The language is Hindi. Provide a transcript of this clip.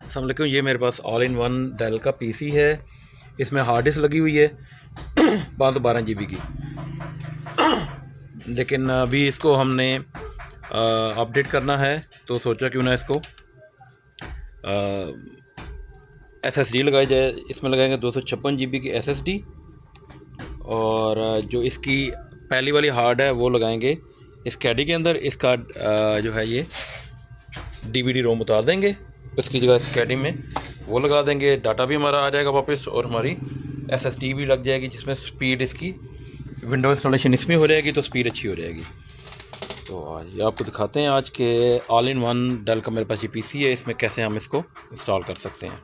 अस्सलाम वालेकुम। ये मेरे पास ऑल इन वन डेल का पीसी है। इसमें हार्ड डिस्क लगी हुई है 512 GB की। लेकिन अभी इसको हमने अपडेट करना है, तो सोचा क्यों ना इसको SSD लगाई जाए। इसमें लगाएंगे 256 GB की SSD, और जो इसकी पहली वाली हार्ड है वो लगाएंगे इस कैडी के अंदर। इसका जो है ये DVD रोम उतार देंगे, उसकी जगह इस कैडी में वो लगा देंगे। डाटा भी हमारा आ जाएगा वापस, और हमारी SSD भी लग जाएगी, जिसमें स्पीड इसकी विंडो इंस्टॉलेशन इसमें हो जाएगी, तो स्पीड अच्छी हो जाएगी। तो आज ये आपको दिखाते हैं आज के ऑल इन वन डेल का मेरे पास ये PC है, इसमें कैसे हम इसको इंस्टॉल कर सकते हैं।